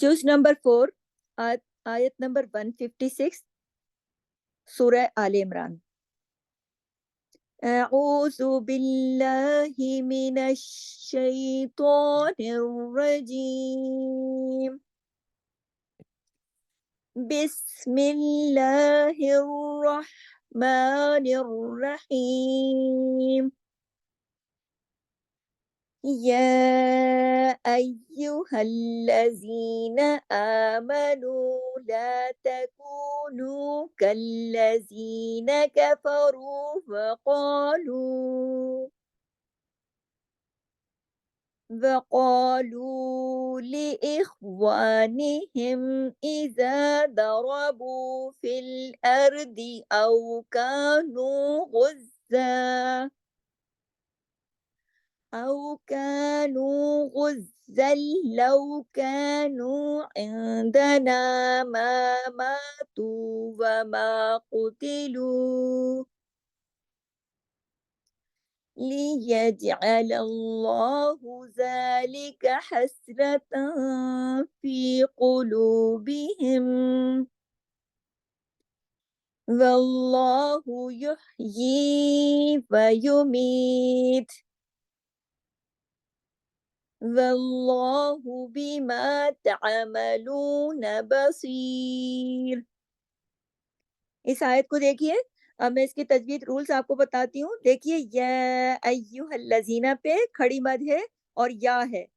जुज number 4, आयत number 156, सूरह आले इमरान। अऊज़ु बिल्लाहि मिनश शैतानिर रजीम। बिस्मिल्लाहिर रहमानिर रहीम। या अय्युहल्लज़ीना आमनू ला तकूनू कल्लज़ीना कफरू وقالوا لإخوانهم إذا ضربوا في الأرض أو كانوا غزا لو كانوا عندنا ما ماتوا وما قتلوا ليجعل الله ذلك حسرة في قلوبهم والله يحيي ويميت والله بما تعملون بصير۔ इस आयत को देखिए। अब मैं इसके तजवीद रूल्स आपको बताती हूँ। देखिए, या अय्युहल्लज़ीना पे खड़ी मद है और या है,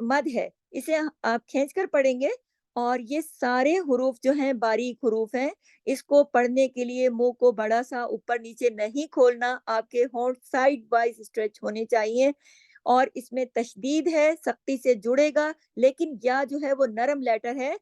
मद है, इसे आप खींच कर पढ़ेंगे। और ये सारे हुरूफ जो हैं बारीक हुरूफ हैं। इसको पढ़ने के लिए मुंह को बड़ा सा ऊपर नीचे नहीं खोलना, आपके होंठ साइड वाइज स्ट्रेच होने चाहिए। और इसमें तशदीद है, सख्ती से जुड़ेगा, लेकिन या जो है वो नरम लेटर है।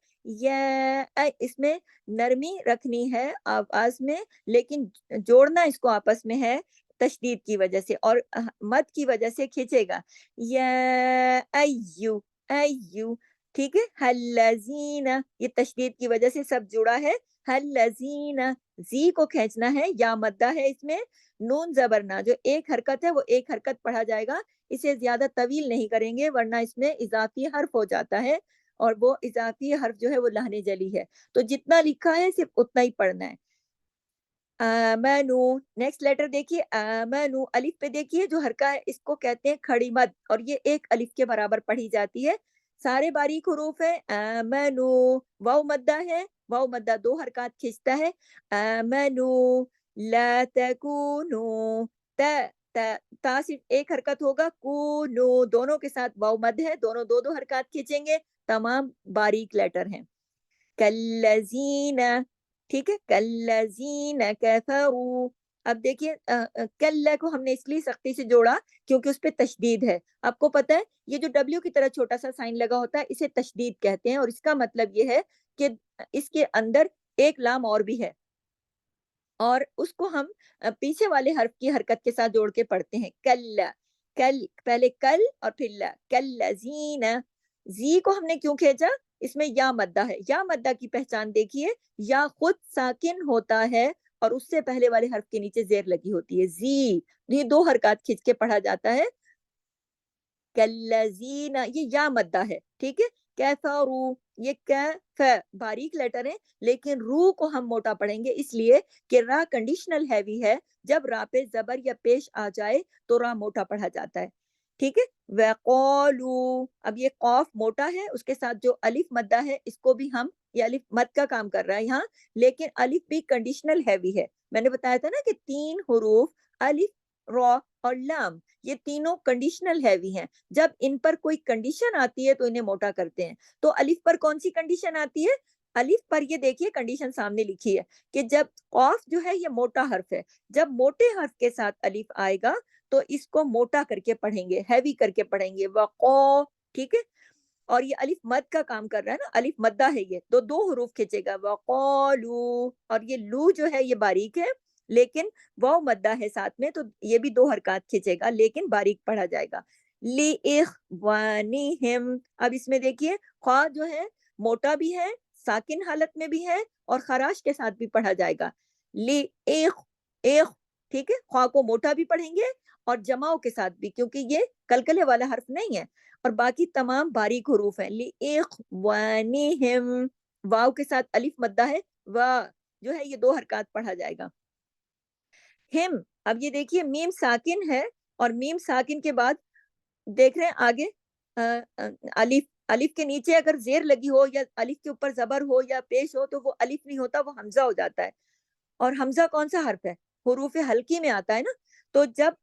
इसमें नरमी रखनी है आवाज में, लेकिन जोड़ना इसको आपस में है तशदीद की वजह से, और मद की वजह से खींचेगा। या अय्यु अय्यु, ठीक है। हल्लज़ीना, ये तशदीद की वजह से सब जुड़ा है। हल्लज़ीना, जी को खींचना है, या मद्दा है इसमें। नून जबरना, जो एक हरकत है वो एक हरकत पढ़ा जाएगा। इसे ज्यादा तवील नहीं करेंगे, वरना इसमें इजाफी हर्फ हो जाता है, और वो इजाफी हर्फ जो है वो लहने जली है। तो जितना लिखा है सिर्फ उतना ही पढ़ना है। आमनु, नेक्स्ट लेटर देखिए। आमनु, अलिफ पे देखिए, जो हरका है इसको कहते हैं खड़ी मद, और ये एक अलिफ के बराबर पढ़ी जाती है। सारे बारीक हुरूफ है। आमनु, वाव मद्दा है, वाव मद्दा दो हरकत खींचता है। आमनु ला तकूनु, ता ता ता सिर्फ एक हरकत होगा। कूनु, दोनों के साथ वाव मद है, दोनों दो दो हरकत खींचेंगे। तमाम बारीक लेटर हैं। कल्लजीना, ठीक है। कल्लजीना कफरू। अब देखिए, कल्ला को हमने इसलिए सख्ती से जोड़ा क्योंकि उस पे तशदीद है। आपको पता है, ये जो डब्ल्यू की तरह छोटा सा साइन लगा होता है, इसे तशदीद कहते हैं, और इसका मतलब ये है कि इसके अंदर एक लाम और भी है, और उसको हम पीछे वाले हर्फ की हरकत के साथ जोड़ के पढ़ते हैं। कल्ला, कल, पहले कल और फिर ला। कल्लजीना, जी को हमने क्यों खींचा? इसमें या मद्दा है। या मद्दा की पहचान देखिए, या खुद साकिन होता है और उससे पहले वाले हर्फ के नीचे जेर लगी होती है। जी, ये दो हरकत खींच के पढ़ा जाता है। कल्लजीना, ये या मद्दा है, ठीक है। कैफरू, ये कैफ बारीक लेटर है, लेकिन रू को हम मोटा पढ़ेंगे, इसलिए कि रा कंडीशनल हैवी है। जब रा पे जबर या पेश आ जाए तो रा मोटा पढ़ा जाता है, ठीक है। वक़ालू, अब ये कौफ मोटा है, उसके साथ जो अलिफ मद्दा है इसको भी हम, ये अलिफ मद का काम कर रहा है यहाँ, लेकिन अलिफ भी कंडीशनल हैवी है। मैंने बताया था ना कि तीन हुरूफ अलिफ, रॉ और लाम, ये तीनों कंडीशनल हैवी हैं। जब इन पर कोई कंडीशन आती है तो इन्हें मोटा करते हैं। तो अलिफ पर कौन सी कंडीशन आती है? अलिफ पर ये देखिए कंडीशन सामने लिखी है कि जब कौफ जो है ये मोटा हर्फ है, जब मोटे हर्फ के साथ अलिफ आएगा तो इसको मोटा करके पढ़ेंगे, हैवी करके पढ़ेंगे। वक़ौ, ठीक है। और ये अलिफ मद का काम कर रहा है ना, अलिफ मद्दा है ये, तो दो हरूफ खींचेगा। वक़ालू, और ये लू जो है ये बारीक है, लेकिन वाव मद्दा है साथ में, तो ये भी दो हरकत खींचेगा, लेकिन बारीक पढ़ा जाएगा। लिइख्वानिहिम, अब इसमें देखिए ख्वा जो है मोटा भी है, साकिन हालत में भी है, और खराश के साथ भी पढ़ा जाएगा। लिइख, इख, ठीक है। ख्वा को मोटा भी पढ़ेंगे और जमाओं के साथ भी, क्योंकि ये कलकले वाला हर्फ नहीं है, और बाकी तमाम बारीक हुरूफ हैं। लिइख्वानिहिम, वाव के साथ अलिफ मद्दा है, वाह जो है ये 2 हरकत पढ़ा जाएगा। हिम, अब ये देखिए मीम साकिन है, और मीम साकिन के बाद देख रहे हैं आगे अ, अ, अलिफ, अलिफ के नीचे अगर जेर लगी हो या अलिफ के ऊपर जबर हो या पेश हो तो वो अलिफ नहीं होता, वो हमजा हो जाता है। और हमजा कौन सा हर्फ है? हुरूफ हल्की में आता है ना। तो जब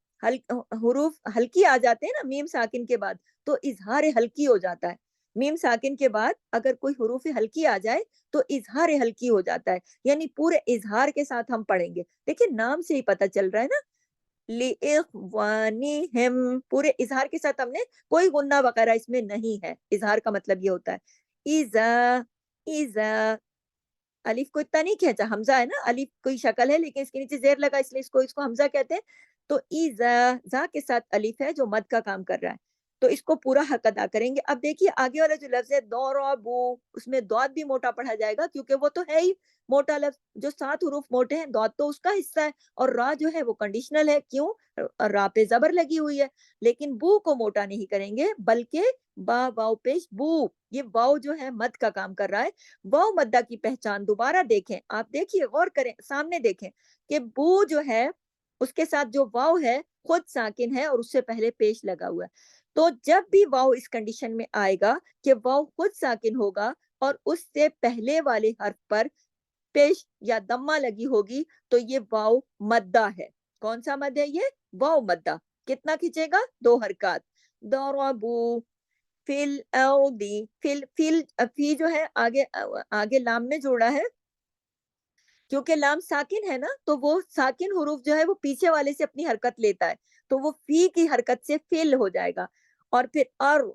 हुरूफ हल्की आ जाते हैं ना मीम साकिन के बाद, तो इजहार हल्की हो जाता है। मीम साकिन के बाद अगर कोई हुरूफ हल्की आ जाए तो इजहार हल्की हो जाता है, यानी पूरे इजहार के साथ हम पढ़ेंगे। देखिए नाम से ही पता चल रहा है ना, लिइख्वानिहिम, पूरे इजहार के साथ हमने, कोई गुन्ना वगैरह इसमें नहीं है। इजहार का मतलब ये होता है। इजा, इजा, अलिफ को इतना नहीं खींचा, हमजा है ना, अलिफ कोई शक्ल है लेकिन इसके नीचे जेर लगा इसलिए इसको इसको हमजा कहते हैं। तो इजा, जा के साथ अलिफ है जो मद का काम कर रहा है, तो इसको पूरा हक अदा करेंगे। अब देखिए आगे वाला जो लफ्ज है दौराबू, उसमें दौद भी मोटा पढ़ा जाएगा, क्योंकि वो तो है ही मोटा लफ्ज। जो 7 हुरूफ मोटे हैं, दौद तो उसका हिस्सा है, और रा जो है वो कंडीशनल है। क्यों? रा पे जबर लगी हुई है। लेकिन बू को मोटा नहीं करेंगे, बल्कि बा वाव पेश बू, ये वाव जो है मद का काम कर रहा है। वाव मद्दा की पहचान दोबारा देखें, आप देखिए गौर करें, सामने देखें कि बू जो है उसके साथ जो वाव है खुद साकिन है और उससे पहले पेश लगा हुआ है। तो जब भी वाव इस कंडीशन में आएगा कि वाव खुद साकिन होगा और उससे पहले वाले हर्फ पर पेश या दम्मा लगी होगी, तो ये वाव मद्दा है। कौन सा मद है ये? वाव मद्दा। कितना खींचेगा? 2 हरकत। दरबू फिल औदी, फिल फी जो है आगे आगे लाम में जोड़ा है, क्योंकि लाम साकिन है ना, तो वो साकिन हुरूफ जो है वो पीछे वाले से अपनी हरकत लेता है, तो वो फी की हरकत से फिल हो जाएगा। और फिर और,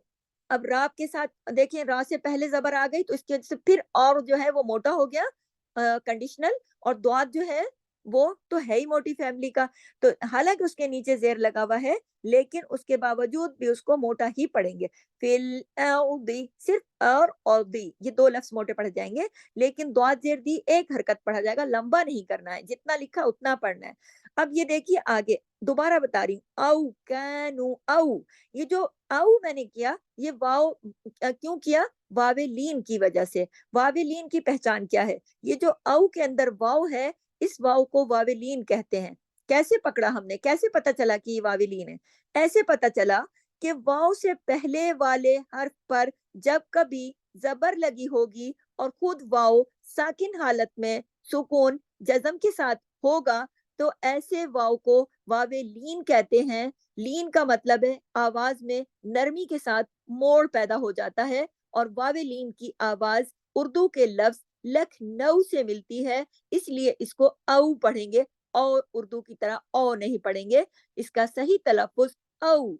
अब राब के साथ देखिए, रा से पहले जबर आ गई तो इसकी वजह से फिर और जो है वो मोटा हो गया, कंडीशनल। और द्वाद जो है वो तो है ही मोटी फैमिली का, तो हालांकि उसके नीचे जेर लगा हुआ है, लेकिन उसके बावजूद भी उसको मोटा ही पढ़ेंगे। फिल औदी, सिर्फ और दी, ये 2 लफ्ज मोटे पढ़ जाएंगे, लेकिन द्वाद जेर दी एक हरकत पढ़ा जाएगा, लंबा नहीं करना है, जितना लिखा उतना पढ़ना है। अब ये देखिए आगे, दोबारा बता रही हूँ, औ कैनु औ, ये जो औ मैंने किया, ये वाव क्यों किया? वावे लीन की वजह से। वावे लीन की पहचान क्या है? ये जो औ के अंदर वाव है, इस वाव को वावे लीन कहते हैं। कैसे पकड़ा हमने? कैसे पता चला कि ये वावे लीन है? ऐसे पता चला कि वाव से पहले वाले हर्फ पर जब कभी जबर लगी होगी और खुद वाव साकिन हालत में सुकून जज्म के साथ होगा, तो ऐसे वाव को वावे लीन कहते हैं। लीन का मतलब है आवाज में नरमी के साथ मोड़ पैदा हो जाता है, और वावे लीन की आवाज उर्दू के लफ्ज लखनऊ से मिलती है, इसलिए इसको औ पढ़ेंगे, और उर्दू की तरह ओ नहीं पढ़ेंगे। इसका सही तलफ्फुज औ।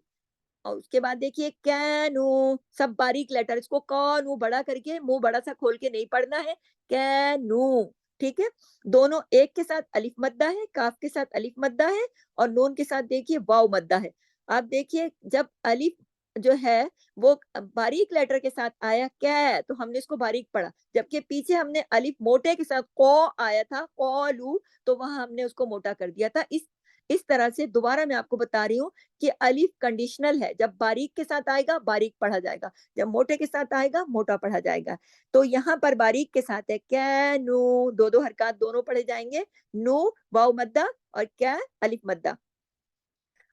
और उसके बाद देखिए कैनू, सब बारीक लेटर, इसको कानू बड़ा करके मुंह बड़ा सा खोल के नहीं पढ़ना है, कैनू, ठीक है। दोनों एक के साथ अलिफ मद्दा है, काफ के साथ अलिफ मद्दा है, और नून के साथ देखिए वाव मद्दा है। आप देखिए जब अलिफ जो है वो बारीक लेटर के साथ आया कै, तो हमने इसको बारीक पढ़ा, जबकि पीछे हमने अलिफ मोटे के साथ कौ आया था, कौलू, तो वहां हमने उसको मोटा कर दिया था। इस तरह से दोबारा मैं आपको बता रही हूँ कि अलिफ कंडीशनल है, जब बारीक के साथ आएगा बारीक पढ़ा जाएगा, जब मोटे के साथ आएगा मोटा पढ़ा जाएगा। तो यहाँ पर बारीक के साथ है कैनू, 2 हरकत दोनों पढ़े जाएंगे, नू वाव मद्दा और क्या अलिफ मद्दा।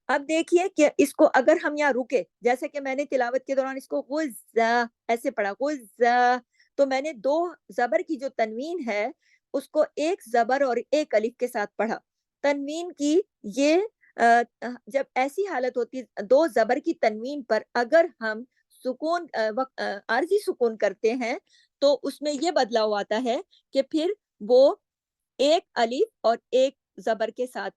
अब देखिए कि इसको अगर हम यहाँ रुके, जैसे कि मैंने तिलावत के दौरान इसको गुज़्ज़ा ऐसे पढ़ा, गुज़्ज़ा, तो मैंने 2 जबर की जो तनवीन है उसको एक जबर और एक अलिफ के साथ पढ़ा। तनवीन की ये जब ऐसी हालत होती है 2 जबर की तनवीन पर अगर हम सुकून आरजी सुकून करते हैं, तो उसमें ये बदलाव आता है कि फिर वो एक अलिफ और एक जबर के साथ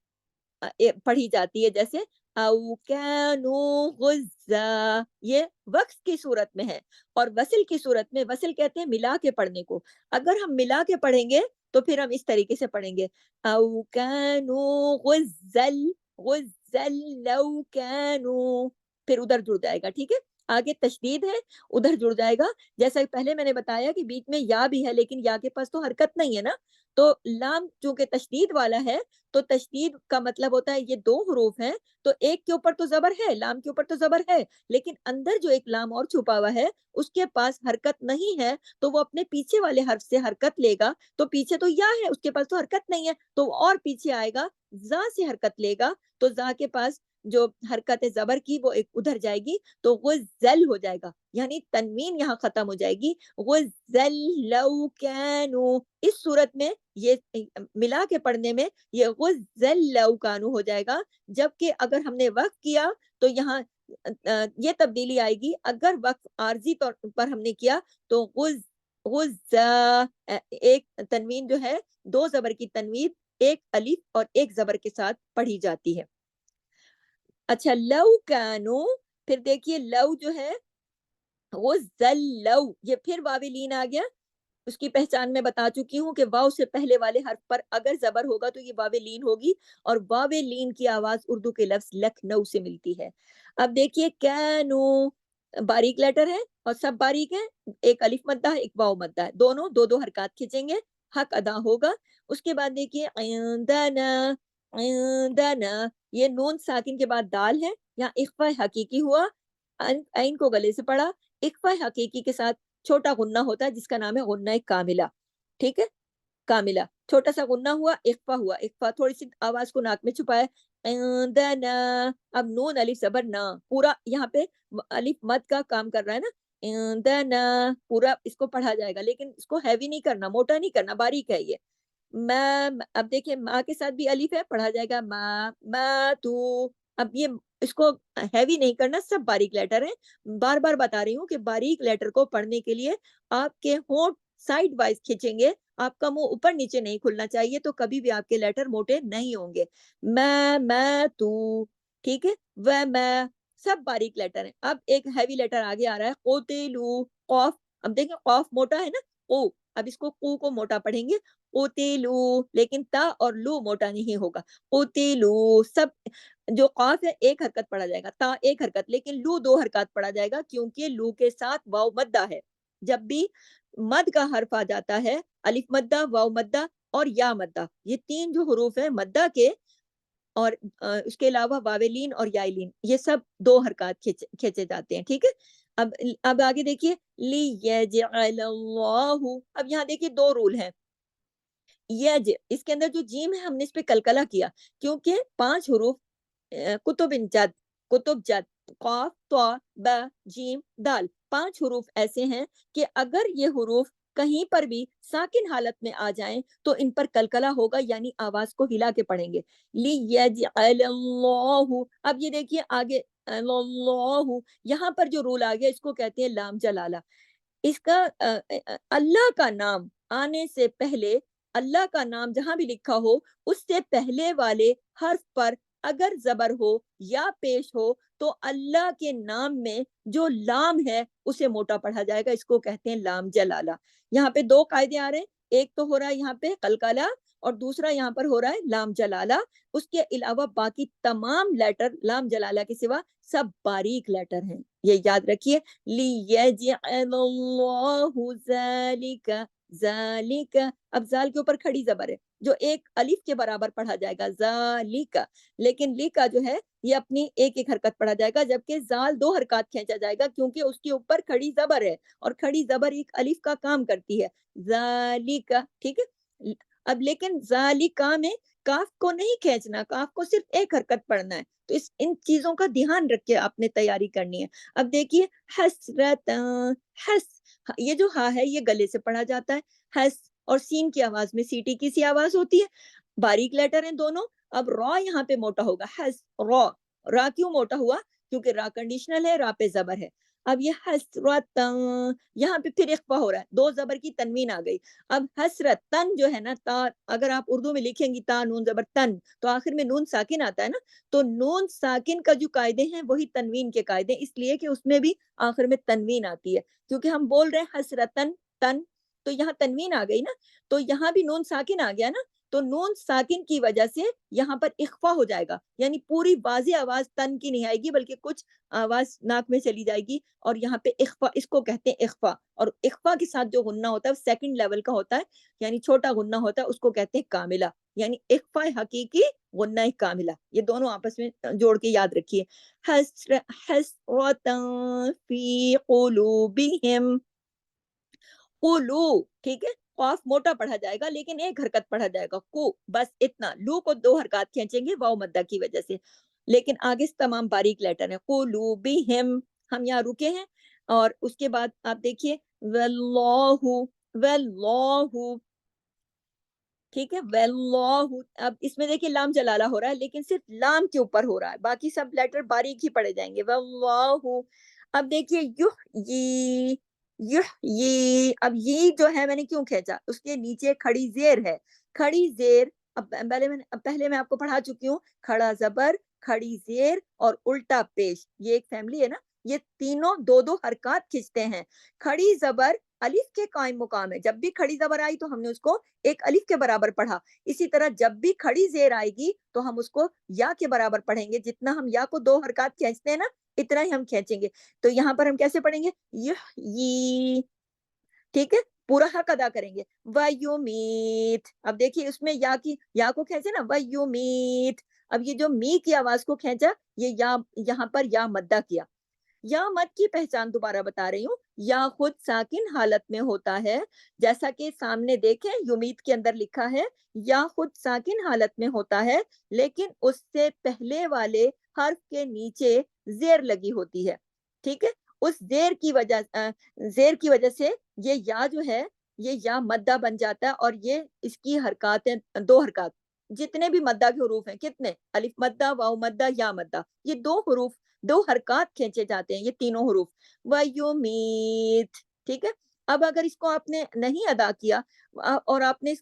पढ़ी जाती है, जैसे औ कानू गुज़्ज़ा, ये वक्स की सूरत में है। और वसल की सूरत में, वसल कहते हैं मिला के पढ़ने को, अगर हम मिला के पढ़ेंगे तो फिर हम इस तरीके से पढ़ेंगे, औ कानू गुज़्ज़ल, गुज़्ज़ल लौ कानू, फिर उधर जुड़ जाएगा, ठीक है। آگے تشدید ہے ادھر جڑ جائے گا. جیسا پہلے میں نے بتایا کہ بیچ میں یا بھی ہے لیکن یا کے پاس تو حرکت نہیں ہے نا, تو لام چونکہ تشدید والا ہے تو تشدید کا مطلب ہوتا ہے یہ دو حروف ہیں تو ایک کے اوپر تو زبر ہے, لام کے اوپر تو زبر ہے, لیکن اندر جو ایک لام اور چھپا ہوا ہے اس کے پاس حرکت نہیں ہے, تو وہ اپنے پیچھے والے حرف سے حرکت لے گا. تو پیچھے تو یا ہے, اس کے پاس تو حرکت نہیں ہے, تو وہ اور پیچھے آئے گا, زا سے حرکت لے گا, تو زا کے پاس جو حرکت زبر کی وہ ایک ادھر جائے گی, تو وہ زل ہو جائے گا, یعنی تنوین یہاں ختم ہو جائے گی. وہ زل لو کانو, اس صورت میں یہ ملا کے پڑھنے میں یہ وہ زل لو کانو ہو جائے گا. جبکہ اگر ہم نے وقف کیا تو یہاں یہ تبدیلی آئے گی. اگر وقف عارضی طور پر ہم نے کیا تو غزا, ایک تنوین جو ہے دو زبر کی تنوین ایک الف اور ایک زبر کے ساتھ پڑھی جاتی ہے. اچھا لو کانو, پھر دیکھیے لو جو ہے وہ زلو, یہ پھر واو لین آ گیا. اس کی پہچان میں بتا چکی ہوں کہ واو سے پہلے والے حرف پر اگر زبر ہوگا تو یہ واو لین ہوگی, اور واو لین کی آواز اردو کے لفظ لکھنؤ سے ملتی ہے. اب دیکھیے کانو باریک لیٹر ہے اور سب باریک ہے, ایک الف مدہ ہے ایک واو مدہ ہے, دونوں دو دو حرکات کھینچیں گے, حق ادا ہوگا. اس کے بعد دیکھیے عندنا, عندنا, یہ نون ساکن کے بعد دال ہے, یہاں اخفا حقیقی ہوا, عین کو گلے سے پڑا. اخفا حقیقی کے ساتھ چھوٹا غنہ ہوتا ہے جس کا نام ہے غنہ کاملہ, ٹھیک ہے, کاملہ چھوٹا سا غنہ ہوا, اخفا ہوا, اخفا تھوڑی سی آواز کو ناک میں چھپایا. عندنا, اب نون الف زبر نا, پورا یہاں پہ الف مد کا کام کر رہا ہے نا, عندنا پورا اس کو پڑھا جائے گا, لیکن اس کو ہیوی نہیں کرنا, موٹا نہیں کرنا, باریک ہے یہ. اب دیکھیں ماں کے ساتھ بھی الف ہے, پڑھا جائے گا ما تو. اب یہ اس کو ہیوی نہیں کرنا, سب باریک لیٹر ہیں. بار بار بتا رہی ہوں کہ باریک لیٹر کو پڑھنے کے لیے آپ کے ہونٹ سائڈ وائز کھینچیں گے, آپ کا منہ اوپر نیچے نہیں کھلنا چاہیے, تو کبھی بھی آپ کے لیٹر موٹے نہیں ہوں گے. میں تو, ٹھیک ہے, میں, سب باریک لیٹر ہیں. اب ایک ہیوی لیٹر آگے آ رہا ہے قوتلو, قوف. اب دیکھیں قوف موٹا ہے نا, او, اب اس کو موٹا پڑھیں گے قوتلو, لیکن تا اور لو موٹا نہیں ہوگا. قوتلو, سب جو قاف ہے ایک حرکت پڑھا جائے گا, تا ایک حرکت, لیکن لو دو حرکات پڑھا جائے گا, کیونکہ لو کے ساتھ واو مدہ ہے. جب بھی مد کا حرف آ جاتا ہے, الف مدہ, واو مدہ اور یا مدہ, یہ تین جو حروف ہیں مدہ کے, اور اس کے علاوہ واویلین اور یائلین, یہ سب دو حرکات کھینچے جاتے ہیں, ٹھیک ہے. اب آگے دیکھیے لیجعل اللہ, اب یہاں دیکھیے دو رول ہیں. یج, اس کے اندر جو جیم ہے ہم نے اس پہ کلکلا کیا, کیونکہ 5 حروف کتب جد, کتب جد, قاف, طا, با, جیم, دال, 5 حروف ایسے ہیں کہ اگر یہ حروف کہیں پر بھی ساکن حالت میں آ جائیں تو ان پر کلکلا ہوگا, یعنی آواز کو ہلا کے پڑھیں گے. لیجعل اللہ, اب یہ دیکھیے آگے اللہ, یہاں پر جو رول آ گیا اس کو کہتے ہیں لام جلالہ. اس کا اللہ کا نام آنے سے پہلے, اللہ کا نام جہاں بھی لکھا ہو اس سے پہلے والے حرف پر اگر زبر ہو یا پیش ہو تو اللہ کے نام میں جو لام ہے اسے موٹا پڑھا جائے گا, اس کو کہتے ہیں لام جلالہ. یہاں پہ 2 قاعدے آ رہے ہیں, ایک تو ہو رہا ہے یہاں پہ قلقلہ, اور دوسرا یہاں پر ہو رہا ہے لام جلالہ. اس کے علاوہ باقی تمام لیٹر لام جلالہ کے سوا سب باریک لیٹر ہیں, یہ یاد رکھیے. لیجعل اللہ ذالک, ذالک, اب زال کے اوپر کھڑی زبر ہے جو ایک الف کے برابر پڑھا جائے گا, ذالک, لیکن لی کا جو ہے یہ اپنی ایک ایک حرکت پڑھا جائے گا, جبکہ زال 2 حرکات کھینچا جائے گا کیونکہ اس کے اوپر کھڑی زبر ہے, اور کھڑی زبر ایک الف کا کام کرتی ہے, ذالک, ٹھیک ہے. اب لیکن ذالکا میں کاف کو نہیں کھینچنا, کاف کو صرف ایک حرکت پڑھنا ہے, تو ان چیزوں کا دھیان رکھ کے آپ نے تیاری کرنی ہے. اب دیکھیے حسرت, حس, یہ جو ہا ہے یہ گلے سے پڑھا جاتا ہے, حس, اور سین کی آواز میں سیٹی کی سی آواز ہوتی ہے, باریک لیٹر ہیں دونوں. اب را یہاں پہ موٹا ہوگا, حس را, را کیوں موٹا ہوا, کیونکہ را کنڈیشنل ہے, را پہ زبر ہے. اب یہ حسرت, یہاں پہ پھر اخفا ہو رہا ہے, 2 زبر کی تنوین آ گئی. اب حسرت, تن جو ہے نا, تا اگر آپ اردو میں لکھیں گی تا نون زبر تن, تو آخر میں نون ساکن آتا ہے نا, تو نون ساکن کا جو قاعدے ہیں وہی تنوین کے قاعدے, اس لیے کہ اس میں بھی آخر میں تنوین آتی ہے, کیونکہ ہم بول رہے ہیں حسرتن, تن, تو یہاں تنوین آ گئی نا, تو یہاں بھی نون ساکن آ گیا نا, تو نون ساکن کی وجہ سے یہاں پر اخفا ہو جائے گا، یعنی پوری واضح آواز تن کی نہیں آئے گی بلکہ کچھ آواز ناک میں چلی جائے گی، اور یہاں پہ اخفا، اس کو کہتے ہیں اخفا، اور اخفا کے ساتھ جو غنہ ہوتا ہے وہ سیکنڈ لیول کا ہوتا ہے، یعنی چھوٹا غنہ ہوتا ہے، اس کو کہتے ہیں کاملہ، یعنی اخفا حقیقی، غنہ کاملہ، یہ دونوں آپس میں جوڑ کے یاد رکھیے۔ حسرتاً فی قلوبہم، قلو، ٹھیک ہے، قاف موٹا پڑھا جائے گا لیکن ایک حرکت پڑھا جائے گا، کو، بس اتنا، لو کو دو حرکات کھینچیں گے واو مدہ کی وجہ سے، لیکن آگے تمام باریک لیٹر ہیں، قلوبہم، ہم یہاں رکے ہیں، اور اس کے بعد آپ دیکھیے واللہ، واللہ، ٹھیک ہے، واللہ، اب اس میں دیکھیے لام جلالہ ہو رہا ہے لیکن صرف لام کے اوپر ہو رہا ہے، باقی سب لیٹر باریک ہی پڑے جائیں گے، واللہ، اب دیکھیے یحیی، یحیی، اب یہ جو ہے میں نے کیوں کھینچا، اس کے نیچے کھڑی زیر ہے، کھڑی زیر، اب پہلے میں آپ کو پڑھا چکی ہوں، کھڑا زبر، کھڑی زیر اور الٹا پیش، یہ ایک فیملی ہے نا، یہ تینوں دو دو حرکات کھینچتے ہیں، کھڑی زبر الف کے قائم مقام ہے، جب بھی کھڑی زبر آئی تو ہم نے اس کو ایک الف کے برابر پڑھا، اسی طرح جب بھی کھڑی زیر آئے گی تو ہم اس کو یا کے برابر پڑھیں گے، جتنا ہم یا کو دو حرکات کھینچتے ہیں نا اتنا ہی ہم کھینچیں گے، تو یہاں پر ہم کیسے پڑھیں گے، یہ، ٹھیک ہے، پورا حق ادا کریں گے، وَيُمِيت، اب دیکھیے اس میں یا کی، یا کو کھینچے نا، وَيُمِيت، اب یہ جو می کی آواز کو کھینچا، یہ یا، یہاں پر یا مدہ کیا، یا مد کی پہچان دوبارہ بتا رہی ہوں، یا خود ساکن حالت میں ہوتا ہے، جیسا کہ سامنے دیکھیں یمید کے اندر لکھا ہے، یا خود ساکن حالت میں ہوتا ہے لیکن اس سے پہلے والے حرف کے نیچے زیر لگی ہوتی ہے، ٹھیک ہے، اس زیر کی وجہ سے یہ یا جو ہے یہ یا مدہ بن جاتا ہے، اور یہ اس کی حرکات ہیں دو حرکات، جتنے بھی مدہ کے حروف ہیں، کتنے، الف مدہ، واو مدہ، یا مدہ، یہ دو حروف، دو حرکات کھینچے جاتے ہیں، یہ تینوں حروف، وَيُمِيت، ٹھیک ہے، اب اگر اس کو آپ نے نہیں ادا کیا اور آپ نے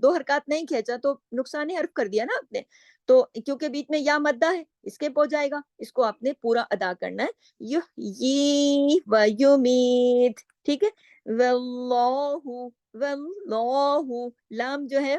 دو حرکات نہیں کھینچا تو نقصان حرف کر دیا نا آپ نے، تو کیونکہ بیچ میں یا مدہ ہے اسکپ ہو جائے گا، اس کو آپ نے پورا ادا کرنا ہے، یحیی وَيُمِيت، ٹھیک ہے، واللہ، واللہ، لام جو ہے،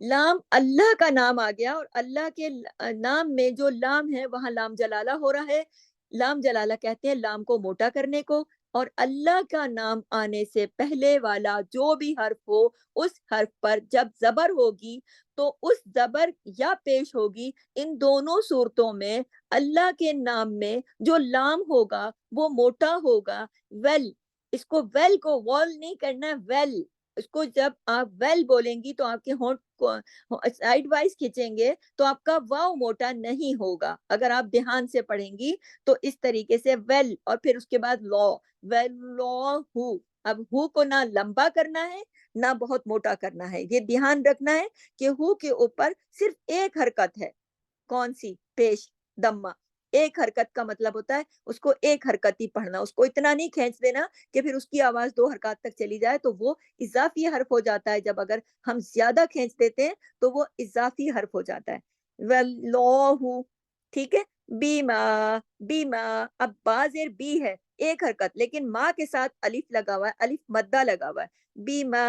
لام اللہ کا نام آ گیا، اور اللہ کے نام میں جو لام ہے وہاں لام جلالہ ہو رہا ہے، لام جلالہ کہتے ہیں لام کو موٹا کرنے کو، اور اللہ کا نام آنے سے پہلے والا جو بھی حرف ہو اس حرف پر جب زبر ہوگی تو اس زبر یا پیش ہوگی، ان دونوں صورتوں میں اللہ کے نام میں جو لام ہوگا وہ موٹا ہوگا، ویل، اس کو ویل کو وال نہیں کرنا ہے، ویل، اس کو جب آپ ویل بولیں گی تو آپ کے ہونٹ کو سائڈ وائز کھینچیں گے تو آپ کا واو موٹا نہیں ہوگا، اگر آپ دھیان سے پڑھیں گی تو اس طریقے سے ویل، اور پھر اس کے بعد لا، ویل لا ہو، اب ہو کو نہ لمبا کرنا ہے نہ بہت موٹا کرنا ہے، یہ دھیان رکھنا ہے کہ ہو کے اوپر صرف ایک حرکت ہے، کون سی، پیش، دمہ، ایک حرکت کا مطلب ہوتا ہے اس کو ایک حرکت ہی پڑھنا، اس کو اتنا نہیں کھینچ دینا کہ پھر اس کی آواز دو حرکات تک چلی جائے تو وہ اضافی حرف ہو جاتا ہے، جب اگر ہم زیادہ کھینچ دیتے ہیں تو وہ اضافی حرف ہو جاتا ہے، واللہ، ٹھیک ہے، بیما، بیما، اب با زیر بی ہے ایک حرکت، لیکن ماں کے ساتھ الف لگا ہوا ہے، الف مدہ لگا ہوا ہے، بیما،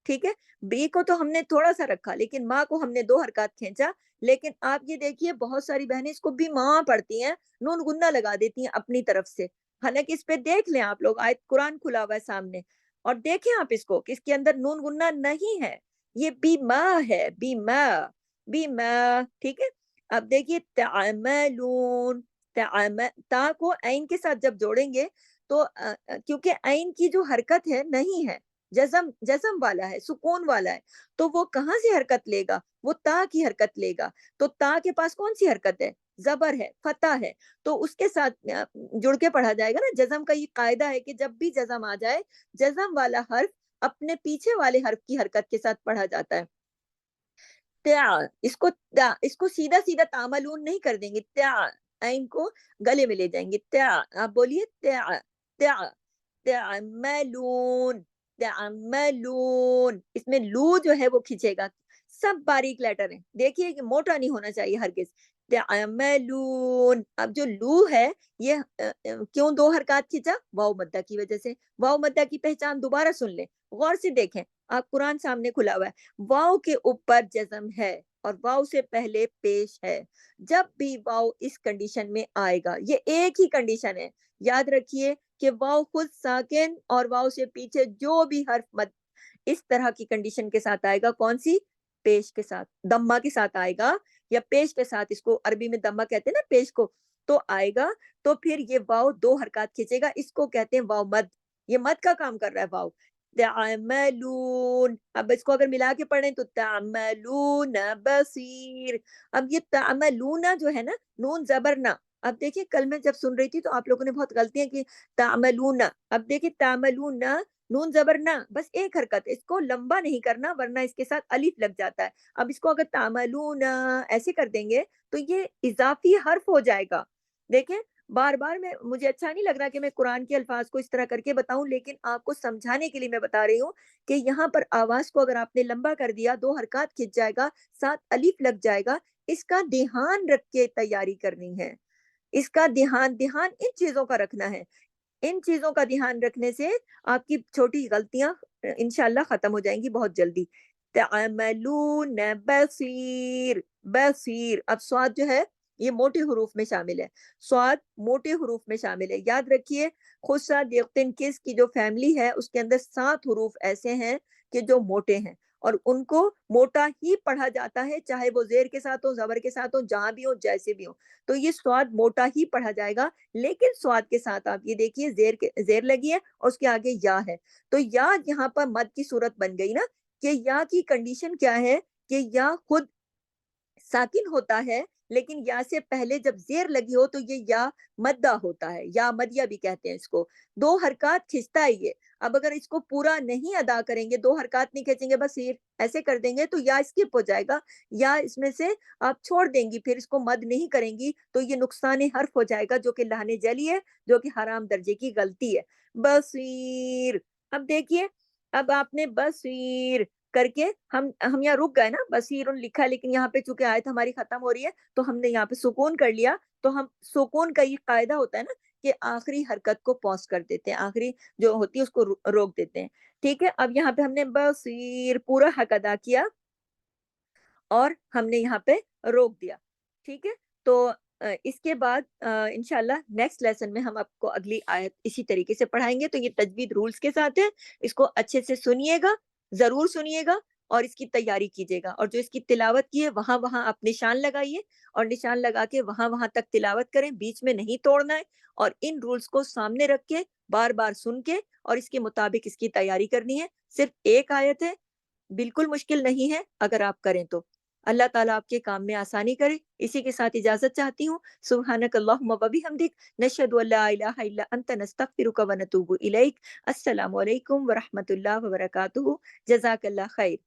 ٹھیک ہے، بی کو تو ہم نے تھوڑا سا رکھا لیکن ماں کو ہم نے دو حرکات کھینچا، لیکن آپ یہ دیکھیے بہت ساری بہنیں اس کو بھی ماں پڑھتی ہیں، نون گنہ لگا دیتی ہیں اپنی طرف سے، حالانکہ اس پہ دیکھ لیں آپ لوگ، آیت قرآن کھلا ہوا ہے سامنے، اور دیکھیں آپ اس کو کہ اس کے اندر نون گنہ نہیں ہے، یہ بیما ہے، بیما، بیما، ٹھیک ہے، اب دیکھیے تعملون، تا کو عین کے ساتھ جب جوڑیں گے تو کیونکہ عین کی جو حرکت ہے نہیں ہے، جزم والا ہے، سکون والا ہے، تو وہ کہاں سے حرکت لے گا، وہ تا کی حرکت لے گا، تو تا کے پاس کون سی حرکت ہے، زبر ہے، فتح ہے، تو اس کے ساتھ جڑ کے پڑھا جائے گا نا، جزم کا یہ قاعدہ ہے کہ جب بھی جزم آ جائے جزم والا حرف اپنے پیچھے والے حرف کی حرکت کے ساتھ پڑھا جاتا ہے، تیا، اس کو سیدھا سیدھا تعملون نہیں کر دیں گے، تیا، عین کو گلے میں لے جائیں گے، تیا، آپ بولیے تیا، تیا، تعملون، تعملون، اس میں لو جو ہے وہ کھینچے گا، سب باریک لیٹر ہیں، دیکھیے کہ موٹا نہیں ہونا چاہیے ہرگز، تعملون، اب جو لو ہے یہ کیوں دو حرکات کھینچا، واو مدہ کی وجہ سے، واو مدہ کی پہچان دوبارہ سن لیں، غور سے دیکھیں، आप कुरान सामने खुला हुआ है, वाव के ऊपर जज़म है और वाव से पहले पेश है। जब भी वाव इस कंडीशन में आएगा, ये एक ही कंडीशन है, याद रखिए कि वाव खुद साकिन और वाव से पीछे जो भी हर्फ मद इस तरह की कंडीशन के साथ आएगा, कौन सी? पेश के साथ, दम्मा के साथ आएगा या पेश के साथ, इसको अरबी में दम्मा कहते हैं ना पेश को, तो आएगा, तो फिर ये वाव 2 हरकत खींचेगा, इसको कहते हैं वाव मद। ये मद का काम कर रहा है वाव। तअमलून, अब इसको अगर मिला के पढ़ें तो तअमलून बसीर। अब ये तअमलूना जो है ना, नून ज़बर ना, अब देखिए कल मैं जब सुन रही थी तो आप लोगों ने बहुत गलतियां की, तअमलूना, अब देखिए तअमलूना, नून ज़बर ना, बस एक हरकत, इसको लंबा नहीं करना वरना इसके साथ अलिफ लग जाता है। अब इसको अगर तामलूना ऐसे कर देंगे तो ये इज़ाफ़ी हर्फ हो जाएगा। देखें, बार-बार मैं, मुझे अच्छा नहीं लग रहा कि मैं कुरान के अल्फाज़ को इस तरह करके बताऊँ, लेकिन आपको समझाने के लिए मैं बता रही हूँ कि यहाँ पर आवाज़ को अगर आपने लंबा कर दिया, 2 हरकत खिंच जाएगा, साथ अलिफ लग जाएगा, इसका ध्यान रख के तैयारी करनी है। इसका ध्यान ध्यान इन चीज़ों का रखना है। इन चीज़ों का ध्यान रखने से आपकी छोटी गलतियाँ इंशाअल्लाह ख़त्म हो जाएँगी बहुत जल्दी। तअमलून बसीर, बसीर, अब स्वाद जो है ये मोटे हुरूफ में शामिल है। स्वाद मोटे हुरूफ में शामिल है। याद रखिए, खुस्सा दिक्तिन किस की जो फैमिली है उसके अंदर 7 हुरूफ ऐसे हैं कि जो मोटे हैं और उनको मोटा ही पढ़ा जाता है, चाहे वो ज़ेर के साथ हो, ज़बर के साथ हो, जहाँ भी हो, जैसे भी हो। तो ये स्वाद मोटा ही पढ़ा जाएगा, लेकिन स्वाद के साथ आप ये देखिए ज़ेर लगी है और उसके आगे या है। तो या यहाँ पर मद की सूरत बन गई ना, कि या की कंडीशन क्या है कि या खुद साकिन होता है, लेकिन या से पहले जब ज़ेर लगी हो तो ये या मद्दा होता है, या मदिया भी कहते हैं इसको। 2 हरकत खींचता है ये। अब अगर इसको पूरा नहीं अदा करेंगे, 2 हरकत नहीं खींचेंगे, बस सिर्फ ऐसे कर देंगे तो या स्किप हो जाएगा, या इसमें से आप छोड़ देंगी, फिर इसको मद नहीं करेंगी तो ये नुकसान हर्फ हो जाएगा, जो कि लाने जली है, जो कि हराम दर्जे की गलती है। बसीर, अब देखिए, अब आपने बसीर करके हम यहाँ रुक गए ना, बसीरुन लिखा है, लेकिन यहाँ पे चूँकि आयत हमारी खत्म हो रही है, तो हमने यहाँ पे सुकून कर लिया, तो हम सुकून का ये कायदा होता है ना कि आखिरी हरकत को पॉज़ कर देते हैं, आखिरी जो होती है उसको रोक देते हैं। ठीक है? अब यहाँ पे हमने बसीर पूरा हक अदा किया और हमने यहाँ पे रोक दिया। ठीक है? तो इसके बाद इंशाअल्लाह नेक्स्ट लेसन में हम आपको अगली आयत इसी तरीके से पढ़ाएँगे, तो ये तजवीद रूल्स के साथ है, इसको अच्छे से सुनिएगा, ज़रूर सुनिएगा और इसकी तैयारी कीजिएगा, और जो इसकी तिलावत की है वहाँ-वहाँ आप निशान लगाइए और निशान लगा के वहाँ-वहाँ तक तिलावत करें, बीच में नहीं तोड़ना है, और इन रूल्स को सामने रख के, बार-बार सुन के और इसके मुताबिक इसकी तैयारी करनी है। सिर्फ़ 1 आयत है, बिल्कुल मुश्किल नहीं है अगर आप करें तो। अल्लाह ताला आपके काम में आसानी करे। इसी के साथ इजाज़त चाहती हूँ। सुब्हानक अल्लाहुम्मा व बिहम्दिक, नशहदु अल्ला इलाहा इल्ला अंत, नस्तगफिरुका व नतूबु इलैक। अस्सलामु अलैकुम व रहमतुल्लाहि व बरकातुहू। जज़ाकल्लाह खैर।